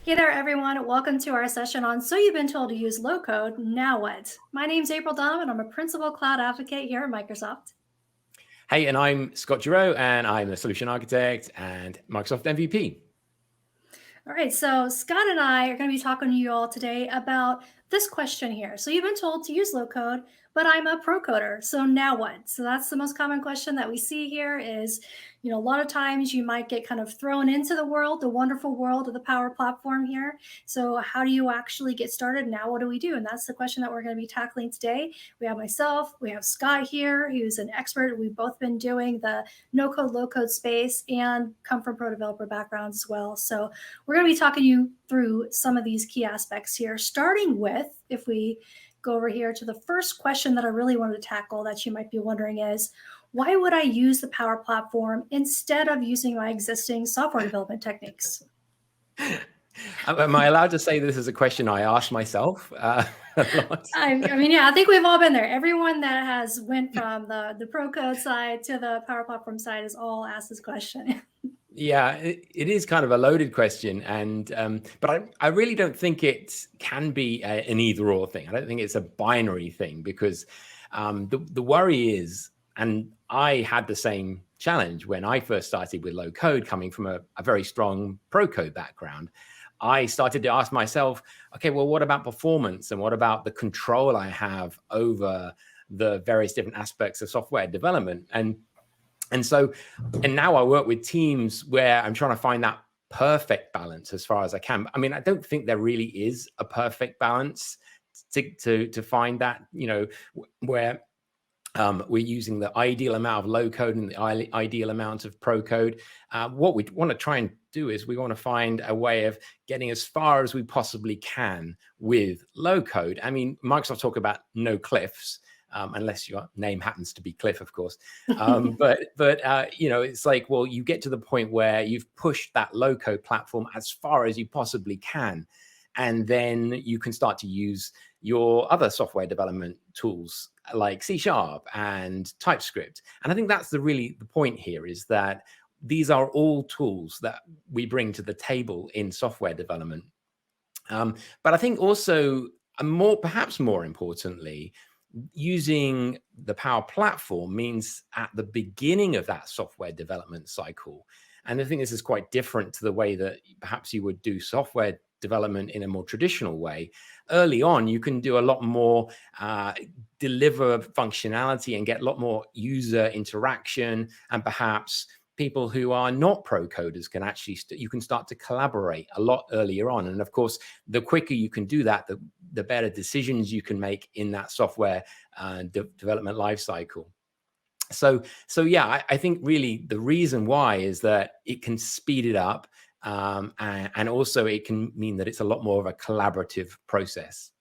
Hey there, everyone. Welcome to our session on So You've Been Told to Use Low Code, Now What? My name's April Donovan. I'm a principal cloud advocate here at Microsoft. Hey, and I'm Scott Giroux, and I'm a solution architect and Microsoft MVP. All right, so Scott and I are going to be talking to you all today about this question here. So you've been told to use low code, but I'm a pro coder. So now what? So that's the most common question that we see here is, a lot of times you might get kind of thrown into the world, the wonderful world of the Power Platform here. So how do you actually get started? Now what do we do? And that's the question that we're going to be tackling today. We have myself, we have Scott here, who's an expert. We've both been doing the no code, low code space and come from pro developer backgrounds as well. So we're going to be talking you through some of these key aspects here, starting with, if we go over here to the first question that I really wanted to tackle that you might be wondering is, why would I use the Power Platform instead of using my existing software development techniques? Am I allowed to say this is a question I ask myself a lot? Yeah, I think we've all been there. Everyone that has went from the pro code side to the Power Platform side has all asked this question. Yeah, it is kind of a loaded question, and but I really don't think it can be an either or thing. I don't think it's a binary thing because the worry is, and I had the same challenge when I first started with low code, coming from a very strong pro code background. I started to ask myself, okay, well, what about performance, and what about the control I have over the various different aspects of software development, and now I work with teams where I'm trying to find that perfect balance as far as I can. I mean, I don't think there really is a perfect balance to find that, where we're using the ideal amount of low code and the ideal amount of pro code. What we want to try and do is we want to find a way of getting as far as we possibly can with low code. I mean, Microsoft talk about no cliffs. Unless your name happens to be Cliff, of course. But it's like, well, you get to the point where you've pushed that low code platform as far as you possibly can, and then you can start to use your other software development tools like C# and TypeScript. And I think that's the point here, is that these are all tools that we bring to the table in software development. But I think also, perhaps more importantly, using the Power Platform means at the beginning of that software development cycle. And I think this is quite different to the way that perhaps you would do software development in a more traditional way. Early on, you can do a lot more, deliver functionality and get a lot more user interaction, and perhaps people who are not pro coders can actually you can start to collaborate a lot earlier on. And of course, the quicker you can do that, the better decisions you can make in that software development lifecycle. So yeah, I think really the reason why is that it can speed it up, and also it can mean that it's a lot more of a collaborative process.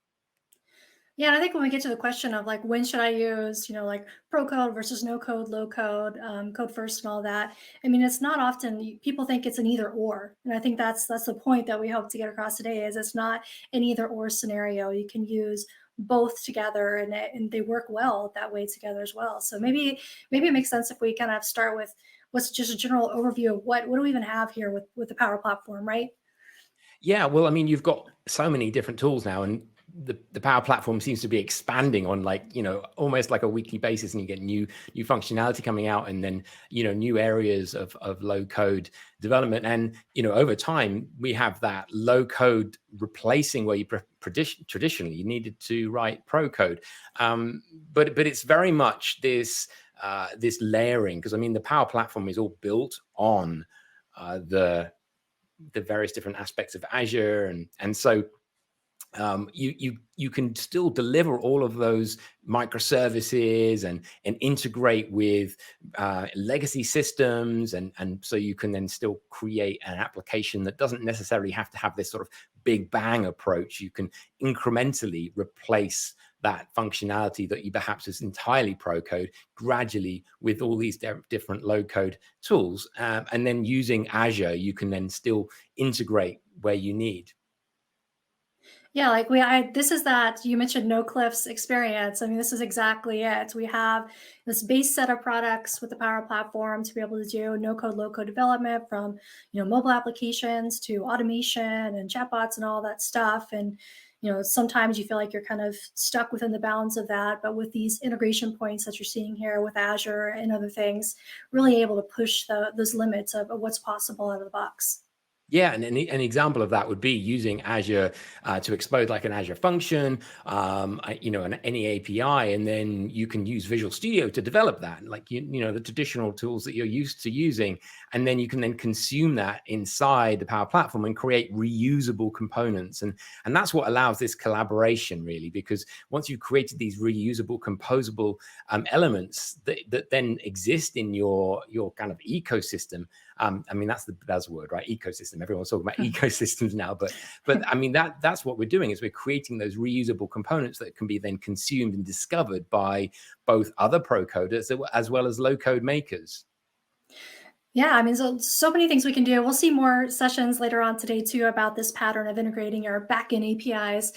Yeah, and I think when we get to the question of like when should I use, like pro code versus no code, low code, code first, and all that. I mean, it's not often people think it's an either or, and I think that's the point that we hope to get across today is it's not an either or scenario. You can use both together, and they work well that way together as well. So maybe it makes sense if we kind of start with what's just a general overview of what do we even have here with the Power Platform, right? Yeah, well, I mean, you've got so many different tools now, and the Power Platform seems to be expanding on, like, almost like a weekly basis, and you get new functionality coming out, and then new areas of low code development. And over time we have that low code replacing where you traditionally you needed to write pro code. But it's very much this layering, because I mean the Power Platform is all built on the various different aspects of Azure, and so you can still deliver all of those microservices and integrate with legacy systems, and so you can then still create an application that doesn't necessarily have to have this sort of big bang approach. You can incrementally replace that functionality that you perhaps is entirely pro code gradually with all these different low code tools, and then using Azure you can then still integrate where you need. Yeah, like this is that you mentioned no cliffs experience. I mean, this is exactly it. We have this base set of products with the Power Platform to be able to do no code, low code development from, mobile applications to automation and chatbots and all that stuff. And, sometimes you feel like you're kind of stuck within the bounds of that. But with these integration points that you're seeing here with Azure and other things, really able to push those limits of what's possible out of the box. Yeah, and an example of that would be using Azure to expose like an Azure function, any API, and then you can use Visual Studio to develop that, like the traditional tools that you're used to using, and then you can then consume that inside the Power Platform and create reusable components, and that's what allows this collaboration really, because once you've created these reusable, composable elements that then exist in your kind of ecosystem. I mean, that's the buzzword, right? Ecosystem. Everyone's talking about ecosystems now, but I mean that's what we're doing is we're creating those reusable components that can be then consumed and discovered by both other pro coders as well as low code makers. Yeah, I mean, so many things we can do. We'll see more sessions later on today too about this pattern of integrating your backend APIs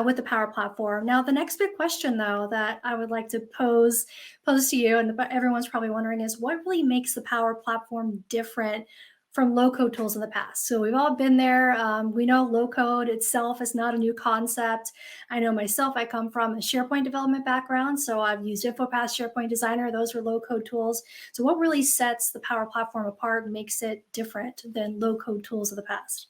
with the Power Platform. Now, the next big question, though, that I would like to pose to you, and everyone's probably wondering, is what really makes the Power Platform different from low code tools in the past? So we've all been there. We know low code itself is not a new concept. I know myself. I come from a SharePoint development background, so I've used InfoPath, SharePoint Designer. Those were low code tools. So, what really sets the Power Platform apart and makes it different than low code tools of the past?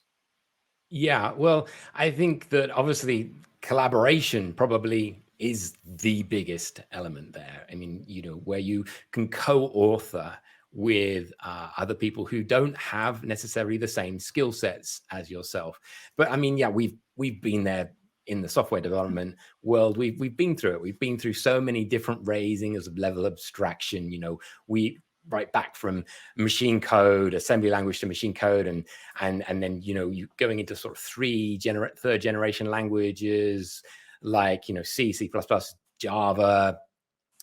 Yeah, well, I think that obviously collaboration probably is the biggest element there. I mean, where you can co-author with other people who don't have necessarily the same skill sets as yourself. But I mean, yeah, we've been there in the software development world. We've been through it. We've been through so many different raisings of level abstraction. We right back from machine code, assembly language to machine code, and then you going into sort of third generation languages like C++, Java,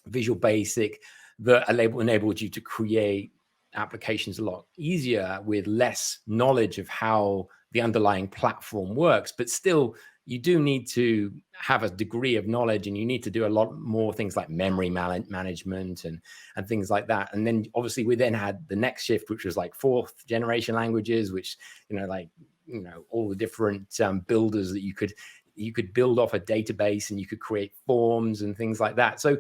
Visual Basic, that enabled you to create applications a lot easier with less knowledge of how the underlying platform works. But still, you do need to have a degree of knowledge, and you need to do a lot more things like memory management and things like that. And then obviously we then had the next shift, which was like fourth generation languages, which all the different builders that you could build off a database, and you could create forms and things like that. So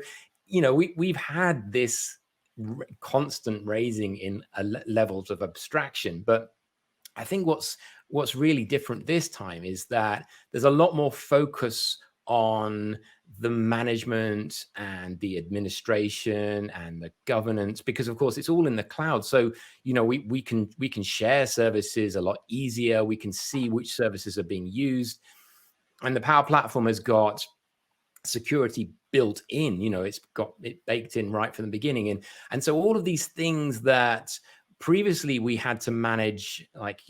we've had this constant raising in levels of abstraction, but I think what's really different this time is that there's a lot more focus on the management and the administration and the governance, because of course it's all in the cloud. So we can share services a lot easier. We can see which services are being used, and the Power Platform has got security built in. It's got it baked in right from the beginning, and so all of these things that previously we had to manage, like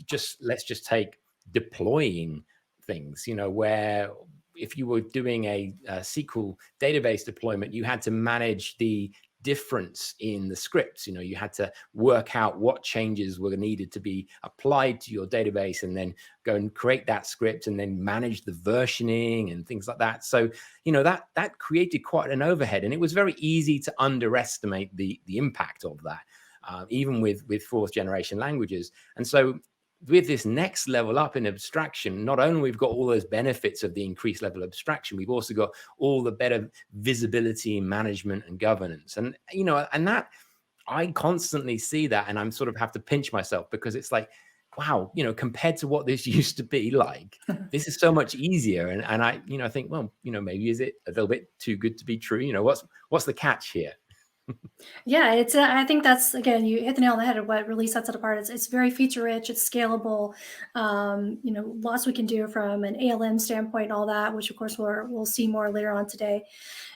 let's just take deploying things, where if you were doing a SQL database deployment, you had to manage the difference in the scripts. You had to work out what changes were needed to be applied to your database, and then go and create that script, and then manage the versioning and things like that. So that created quite an overhead, and it was very easy to underestimate the impact of that, even with fourth generation languages. And so with this next level up in abstraction, not only we've got all those benefits of the increased level of abstraction, we've also got all the better visibility, management, and governance. And that I constantly see that, and I'm sort of have to pinch myself, because it's like, wow, compared to what this used to be like, this is so much easier. And I think, well, maybe is it a little bit too good to be true? What's the catch here? Yeah, I think that's, again, you hit the nail on the head of what really sets it apart. It's very feature rich. It's scalable. Lots we can do from an ALM standpoint and all that, which of course we'll see more later on today.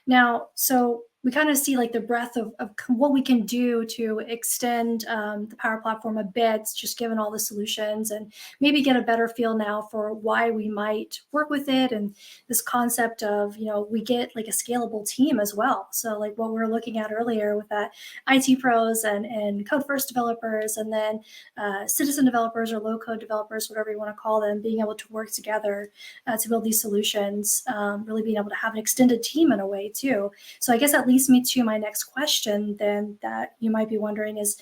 Now, so we kind of see like the breadth of what we can do to extend the Power Platform a bit, just given all the solutions, and maybe get a better feel now for why we might work with it, and this concept of, we get like a scalable team as well. So like what we were looking at earlier with that IT pros and code first developers, and then citizen developers or low code developers, whatever you want to call them, being able to work together to build these solutions, really being able to have an extended team in a way too. So I guess that leads me to my next question then, that you might be wondering is,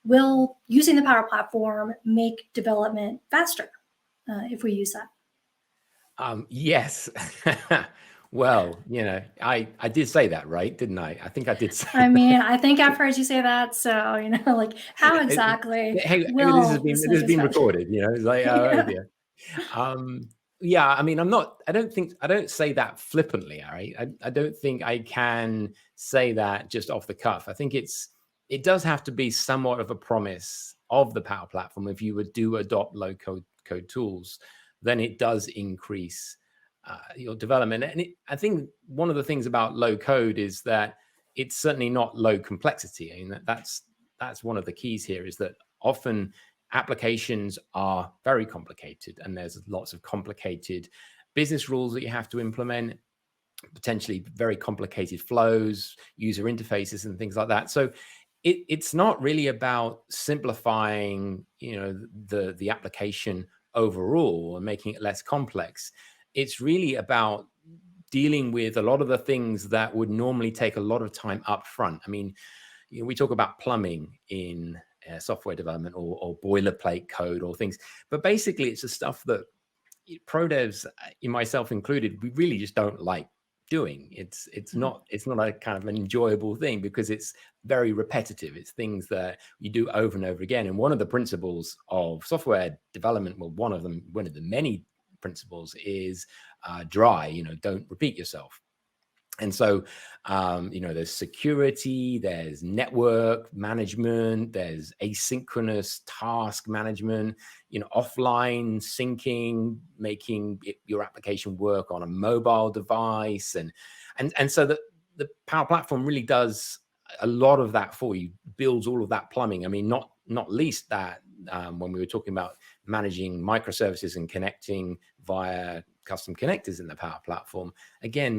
will using the Power Platform make development faster if we use that? Yes. Well, I did say that, right? Didn't I? I think I did say I that. mean, I think I've heard you say that. So, like how It- exactly Hey, I mean, will this this make has us been faster? recorded. It's like, oh Yeah. dear. Um, yeah, I mean, I don't say that flippantly, all right? I don't think I can say that just off the cuff. I think it does have to be somewhat of a promise of the Power Platform. If you would do adopt low code tools, then it does increase your development. And I think one of the things about low code is that it's certainly not low complexity. I mean, that's one of the keys here, is that often applications are very complicated and there's lots of complicated business rules that you have to implement, potentially very complicated flows, user interfaces, and things like that. So it's not really about simplifying, the application overall and making it less complex. It's really about dealing with a lot of the things that would normally take a lot of time up front. I mean, we talk about plumbing in software development, or boilerplate code or things, but basically it's the stuff that pro devs, myself included, we really just don't like doing. It's not a kind of an enjoyable thing because it's very repetitive. It's things that you do over and over again. And one of the principles of software development, well, one of the many principles is dry. Don't repeat yourself. And so, there's security, there's network management, there's asynchronous task management, offline syncing, making your application work on a mobile device, and so the Power Platform really does a lot of that for you, builds all of that plumbing. I mean, not least that when we were talking about managing microservices and connecting via custom connectors in the Power Platform, again,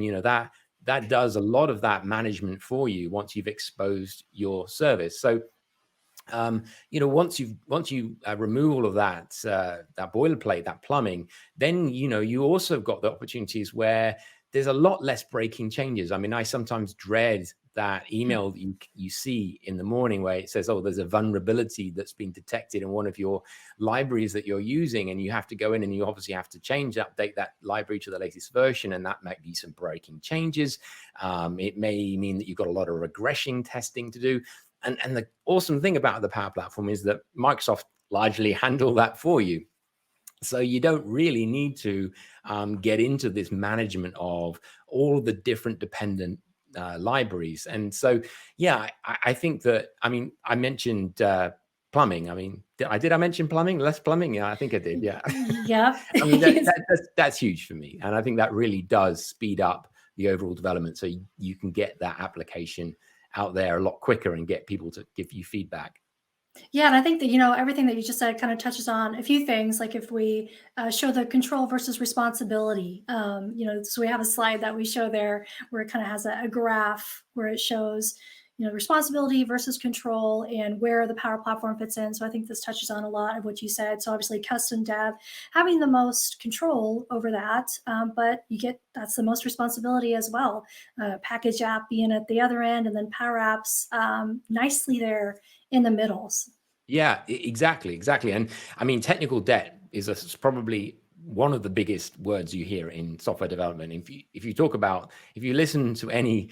that does a lot of that management for you once you've exposed your service. So, once you remove all of that boilerplate, that plumbing, then you also got the opportunities where there's a lot less breaking changes. I mean, I sometimes dread that email that you see in the morning where it says, oh, there's a vulnerability that's been detected in one of your libraries that you're using, and you have to go in and you obviously have to update that library to the latest version, and that might be some breaking changes. It may mean that you've got a lot of regression testing to do. And the awesome thing about the Power Platform is that Microsoft largely handle that for you. So you don't really need to get into this management of all the different dependent libraries. And so, yeah, I think that, I mean, I mentioned plumbing. I mean, did I mention plumbing? Less plumbing? Yeah, I think I did. Yeah. Yep. I mean, that's huge for me. And I think that really does speed up the overall development. So you can get that application out there a lot quicker and get people to give you feedback. Yeah, and I think that, everything that you just said kind of touches on a few things. Like if we show the control versus responsibility, so we have a slide that we show there where it kind of has a graph where it shows, responsibility versus control and where the Power Platform fits in. So I think this touches on a lot of what you said. So obviously, custom dev having the most control over that, but that's the most responsibility as well. Package app being at the other end, and then Power Apps nicely there in the middles. Yeah, exactly. And I mean, technical debt is probably one of the biggest words you hear in software development. If you listen to any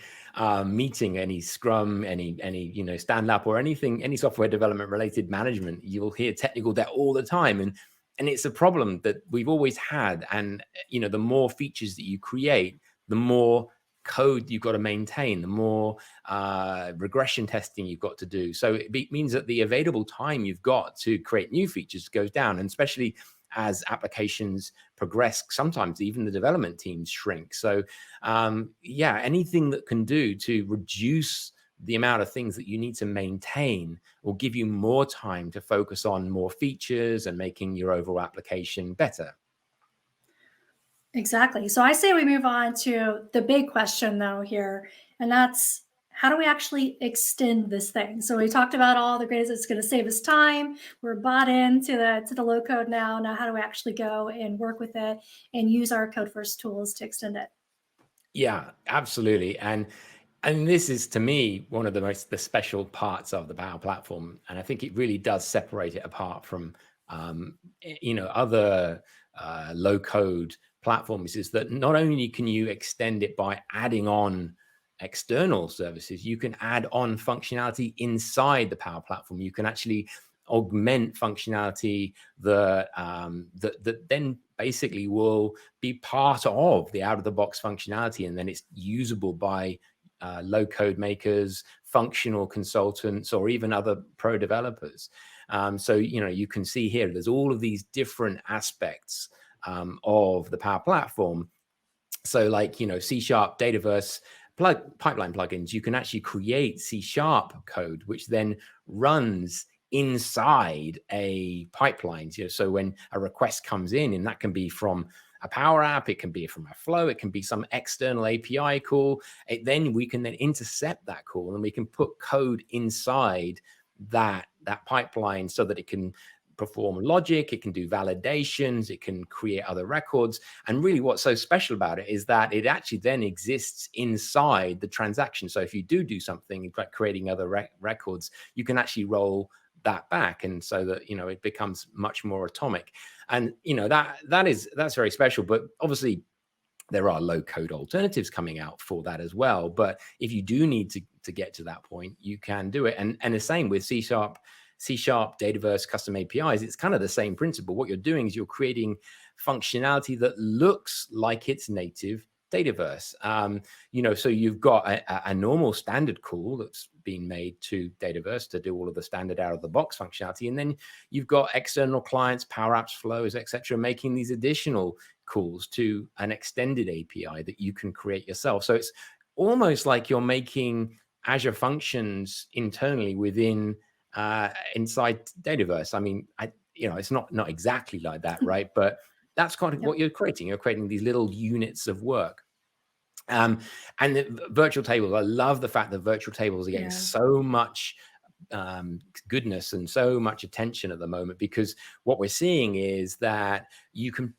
meeting, any Scrum, any stand up or anything, any software development related management, you'll hear technical debt all the time, and it's a problem that we've always had. And the more features that you create, the more code you've got to maintain, the more regression testing you've got to do. So it means that the available time you've got to create new features goes down. And especially as applications progress. Sometimes even the development teams shrink. So yeah, anything that can do to reduce the amount of things that you need to maintain will give you more time to focus on more features and making your overall application better. Exactly. So I say we move on to the big question though here, and that's how do we actually extend this thing? So we talked about all the great it's going to save us time. We're bought into the low code now. Now how do we actually go and work with it and use our code first tools to extend it? Yeah, absolutely. And this is to me one of the special parts of the Power Platform, and I think it really does separate it apart from other low code platforms. Is that not only can you extend it by adding on external services, you can add on functionality inside the Power Platform. You can actually augment functionality that then basically will be part of the out of the box functionality, and then it's usable by low code makers, functional consultants, or even other pro developers. So, you can see here, there's all of these different aspects of the Power Platform. So like, C Sharp, Dataverse, pipeline plugins, you can actually create C Sharp code, which then runs inside a pipeline. So when a request comes in, and that can be from a Power App, it can be from a flow, it can be some external API call. Then we can then intercept that call, and we can put code inside that pipeline so that it can perform logic, it can do validations, it can create other records. And really what's so special about it is that it actually then exists inside the transaction. So if you do something like creating other records, you can actually roll that back, and so that it becomes much more atomic. And that's very special. But obviously there are low code alternatives coming out for that as well. But if you do need to get to that point, you can do it. And the same with C Sharp, Dataverse, custom APIs. It's kind of the same principle. What you're doing is you're creating functionality that looks like it's native Dataverse. So you've got a normal standard call that's been made to Dataverse to do all of the standard out of the box functionality. And then you've got external clients, Power Apps, flows, etc., making these additional calls to an extended API that you can create yourself. So it's almost like you're making Azure functions internally within inside Dataverse. I mean, it's not exactly like that, right? But that's kind of Yep. what you're creating. You're creating these little units of work. And the virtual tables, I love the fact that virtual tables are getting Yeah. so much goodness and so much attention at the moment, because what we're seeing is that you can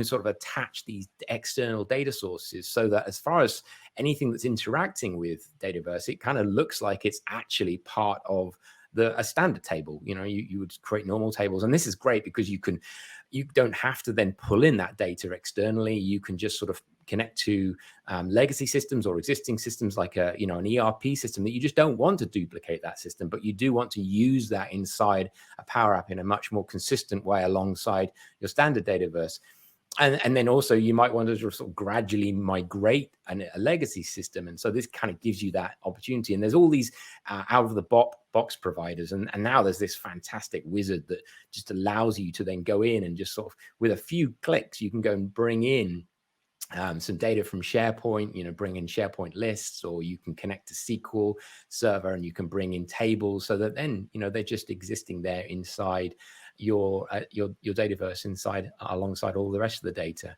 sort of attach these external data sources, so that as far as anything that's interacting with Dataverse, it kind of looks like it's actually part of a standard table. You would create normal tables, and this is great because you don't have to then pull in that data externally. You can just sort of connect to legacy systems or existing systems, like an ERP system that you just don't want to duplicate that system, but you do want to use that inside a Power App in a much more consistent way alongside your standard Dataverse. And then also you might want to sort of gradually migrate a legacy system. And so this kind of gives you that opportunity. And there's all these out of the box providers. And now there's this fantastic wizard that just allows you to then go in and just sort of, with a few clicks, you can go and bring in some data from SharePoint, bring in SharePoint lists, or you can connect to SQL Server and you can bring in tables, so that then, they're just existing there inside your Dataverse alongside all the rest of the data.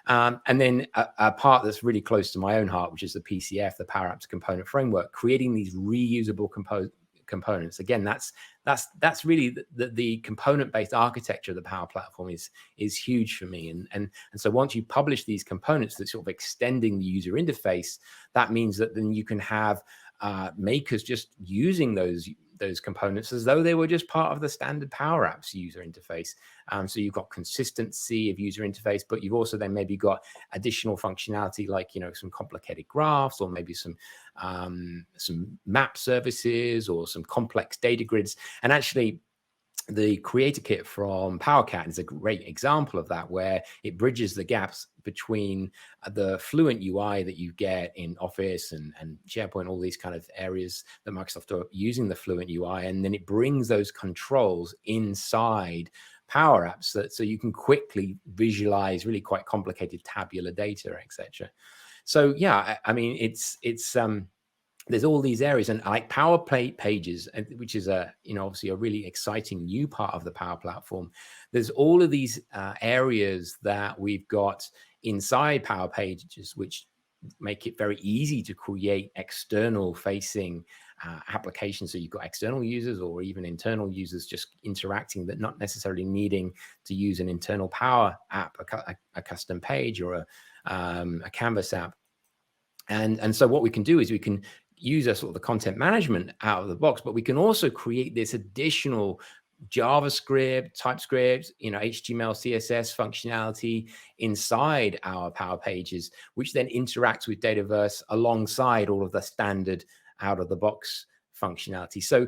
And then a part that's really close to my own heart, which is the PCF, the Power Apps Component Framework, creating these reusable components. Again, that's really the component-based architecture of the Power Platform is huge for me. And so once you publish these components that's sort of extending the user interface, that means that then you can have makers just using those components as though they were just part of the standard Power Apps user interface. So you've got consistency of user interface, but you've also then maybe got additional functionality, like some complicated graphs, or maybe some map services, or some complex data grids. And actually, the Creator Kit from PowerCat is a great example of that, where it bridges the gaps between the Fluent UI that you get in Office and SharePoint, all these kind of areas that Microsoft are using the Fluent UI, and then it brings those controls inside Power Apps, so you can quickly visualize really quite complicated tabular data, etc. So yeah, I mean, it's there's all these areas, and like Power Pages, which is obviously a really exciting new part of the Power Platform. There's all of these areas that we've got inside Power Pages, which make it very easy to create external facing applications. So you've got external users or even internal users just interacting, but not necessarily needing to use an internal Power app, a custom page, or a Canvas app. And so what we can do is we can use a sort of the content management out of the box, but we can also create this additional JavaScript, TypeScript, HTML, CSS functionality inside our Power Pages, which then interacts with Dataverse alongside all of the standard out of the box functionality. So,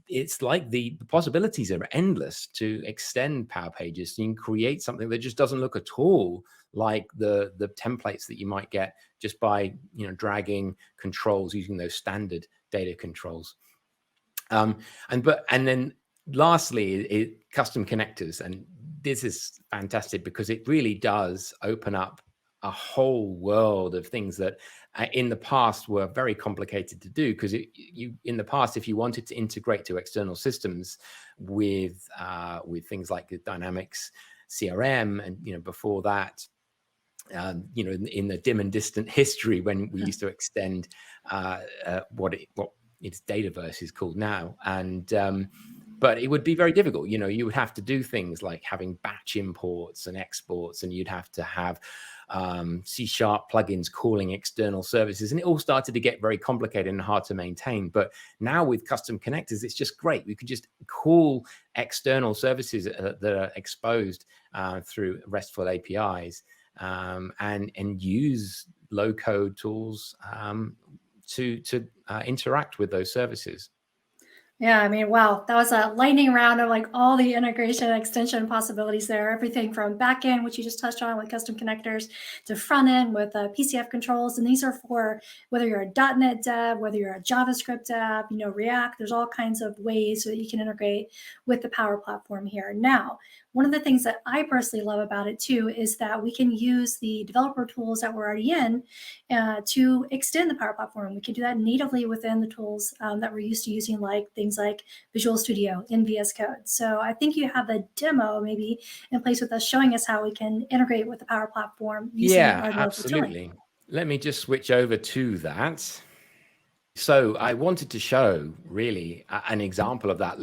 it's like the possibilities are endless to extend Power Pages. You can create something that just doesn't look at all like the templates that you might get just by dragging controls using those standard data controls. And then lastly, custom connectors. And this is fantastic because it really does open up a whole world of things that in the past were very complicated to do, because in the past, if you wanted to integrate to external systems with things like the Dynamics CRM, and before that, in the dim and distant history when we used to extend what its Dataverse is called now, but it would be very difficult. You would have to do things like having batch imports and exports, and you'd have to have C# plugins calling external services, and it all started to get very complicated and hard to maintain. But now with custom connectors, it's just great. We could just call external services that are exposed through RESTful APIs, and use low-code tools to interact with those services. Yeah, I mean, wow, that was a lightning round of like all the integration and extension possibilities there. Everything from backend, which you just touched on with custom connectors, to front end with PCF controls. And these are for whether you're a .NET dev, whether you're a JavaScript dev, React. There's all kinds of ways that you can integrate with the Power Platform here. Now, one of the things that I personally love about it too is that we can use the developer tools that we're already in to extend the Power Platform. We can do that natively within the tools that we're used to using, like things like Visual Studio in VS Code. So I think you have a demo maybe in place with us showing us how we can integrate with the Power Platform using our local tooling. Absolutely. Let me just switch over to that. So I wanted to show really an example of that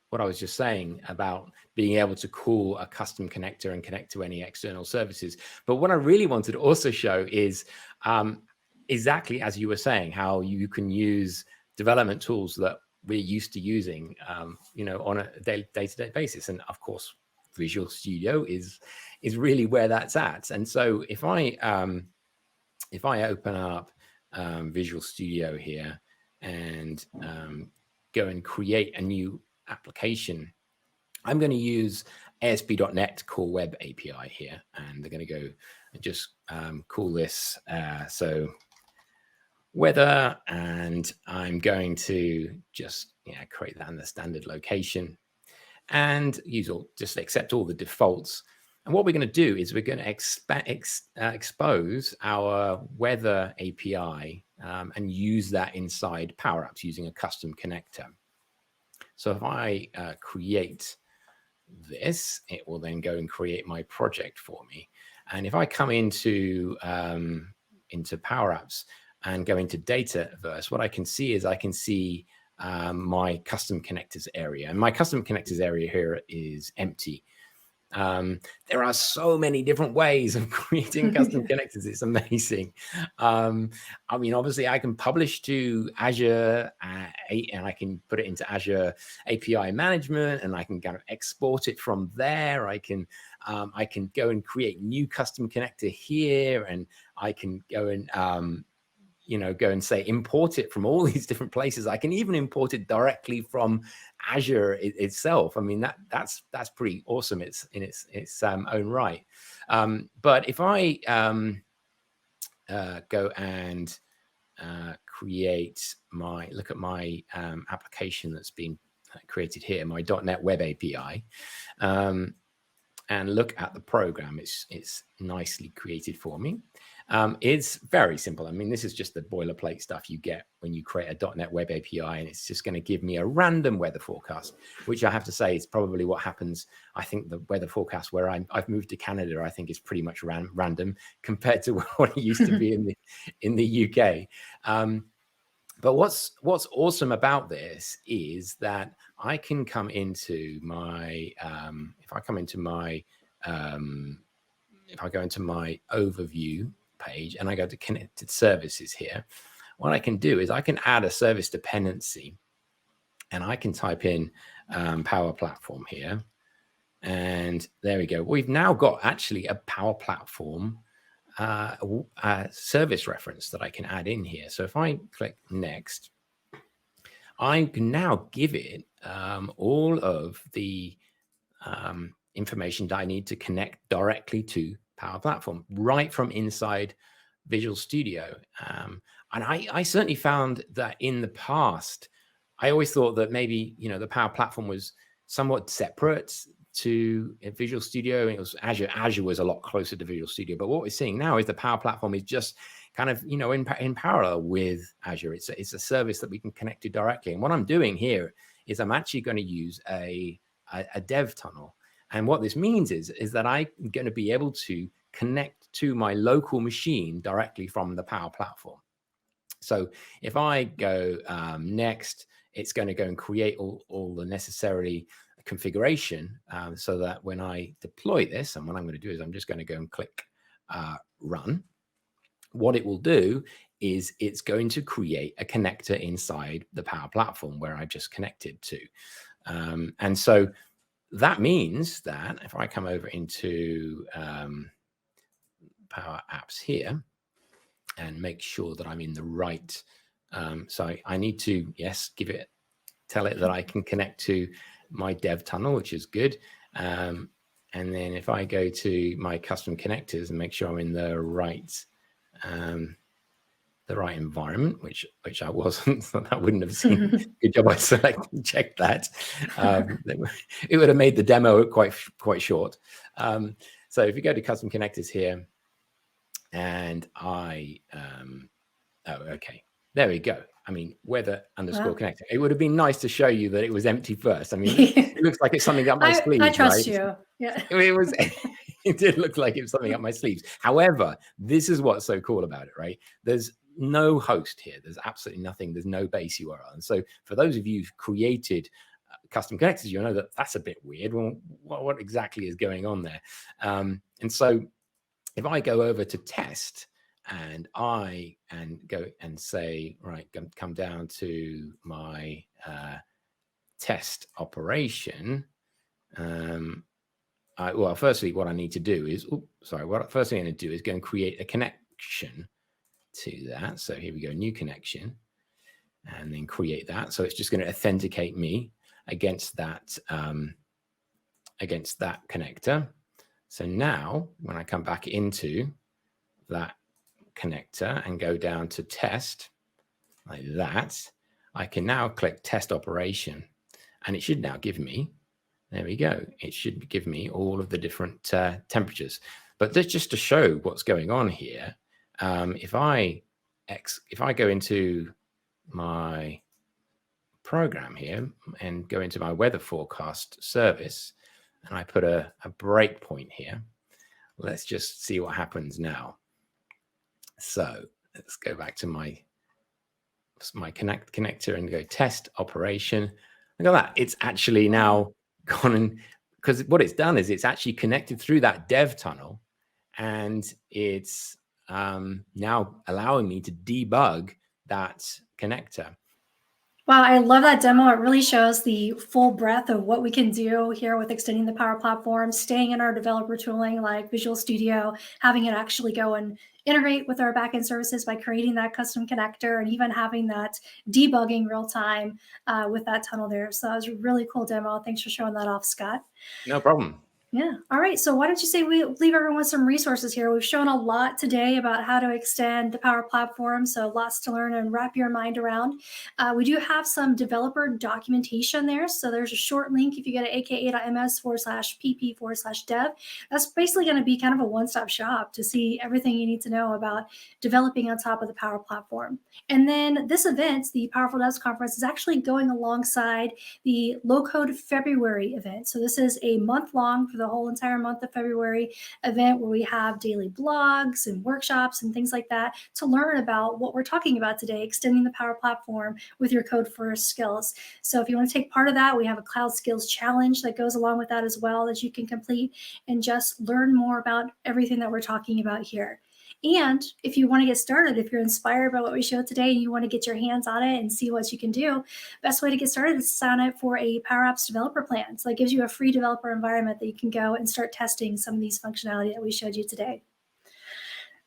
what I was just saying about being able to call a custom connector and connect to any external services. But what I really wanted to also show is exactly as you were saying, how you can use development tools that we're used to using, on a day-to-day basis. And of course, Visual Studio is really where that's at. And so if I open up Visual Studio here and go and create a new application, I'm going to use ASP.NET Core Web API here, and they're going to go and just call this so weather, and I'm going to just create that in the standard location and just accept all the defaults. And what we're going to do is we're going to expose our weather API and use that inside Power Apps using a custom connector. So if I create this, it will then go and create my project for me. And if I come into Power Apps and go into Dataverse, what I can see is my custom connectors area. And my custom connectors area here is empty. There are so many different ways of creating custom connectors. It's amazing. I mean, obviously, I can publish to Azure and I can put it into Azure API management, and I can kind of export it from there. I can go and create new custom connector here, and I can go and go and say import it from all these different places. I can even import it directly from Azure itself. I mean, that's pretty awesome. It's in its own right. But if I go and look at my application that's been created here, my .NET Web API, and look at the program. It's nicely created for me. It's very simple. I mean, this is just the boilerplate stuff you get when you create a .NET Web API, and it's just going to give me a random weather forecast, which I have to say is probably what happens. I think the weather forecast where I've moved to Canada, I think is pretty much random compared to what it used to be in the UK. But what's awesome about this is that I can come into my if I go into my overview page and I go to connected services here, what I can do is I can add a service dependency, and I can type in Power Platform here, and there we go. We've now got actually a Power Platform service reference that I can add in here. So if I click next, I can now give it all of the information that I need to connect directly to Power Platform right from inside Visual Studio. And I certainly found that in the past, I always thought that maybe, the Power Platform was somewhat separate to Visual Studio. It was Azure was a lot closer to Visual Studio, but what we're seeing now is the Power Platform is just kind of in parallel with Azure. It's a service that we can connect to directly. And what I'm doing here is I'm actually going to use a dev tunnel. And what this means is that I'm going to be able to connect to my local machine directly from the Power Platform. So if I go next, it's going to go and create all the necessary configuration so that when I deploy this, and what I'm going to do is I'm just going to go and click run. What it will do is it's going to create a connector inside the Power Platform where I just connected to. And so that means that if I come over into Power Apps here and make sure that I'm in the right, so I need to, yes, tell it that I can connect to my dev tunnel, which is good. And then if I go to my custom connectors and make sure I'm in the right environment, which I wasn't, so that wouldn't have seen. Good job I checked that. It would have made the demo quite short. So if you go to custom connectors here, and okay, there we go. I mean, weather _ connector. It would have been nice to show you that it was empty first. I mean, it looks like it's something up my sleeves. I trust right? you. Yeah. It did look like it was something up my sleeves. However, this is what's so cool about it, right? There's no host here. There's absolutely nothing. There's no base URL. And so for those of you who've created custom connectors, you'll know that that's a bit weird. Well, what exactly is going on there? And so if I go over to test and go and say, right, come down to my test operation. Well, firstly, what I need to do is, first thing I'm going to do is go and create a connection to that. So here we go, new connection, and then create that. So it's just going to authenticate me against that connector. So now when I come back into that connector and go down to test like that, I can now click test operation, and it should now give me, there we go. It should give me all of the different temperatures. But that's just to show what's going on here. If I go into my program here and go into my weather forecast service, and I put a breakpoint here, let's just see what happens now. So let's go back to my connector and go test operation. Look at that. It's actually now gone, and because what it's done is it's actually connected through that dev tunnel, and it's now allowing me to debug that connector. Wow, I love that demo. It really shows the full breadth of what we can do here with extending the Power Platform, staying in our developer tooling like Visual Studio, having it actually go and integrate with our backend services by creating that custom connector, and even having that debugging real time with that tunnel there. So that was a really cool demo. Thanks for showing that off, Scott. No problem. Yeah. All right. So why don't you say we leave everyone with some resources here? We've shown a lot today about how to extend the Power Platform. So lots to learn and wrap your mind around. We do have some developer documentation there. So there's a short link if you go to aka.ms/pp/dev. That's basically going to be kind of a one-stop shop to see everything you need to know about developing on top of the Power Platform. And then this event, the Powerful Devs Conference, is actually going alongside the Low Code February event. So this is a month long for the whole entire month of February event where we have daily blogs and workshops and things like that to learn about what we're talking about today, extending the Power Platform with your code first skills. So if you want to take part of that, we have a cloud skills challenge that goes along with that as well that you can complete and just learn more about everything that we're talking about here. And if you want to get started, if you're inspired by what we showed today and you want to get your hands on it and see what you can do, best way to get started is to sign up for a Power Apps developer plan. So that gives you a free developer environment that you can go and start testing some of these functionality that we showed you today.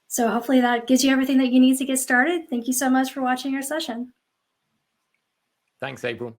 So hopefully that gives you everything that you need to get started. Thank you so much for watching our session. Thanks, April.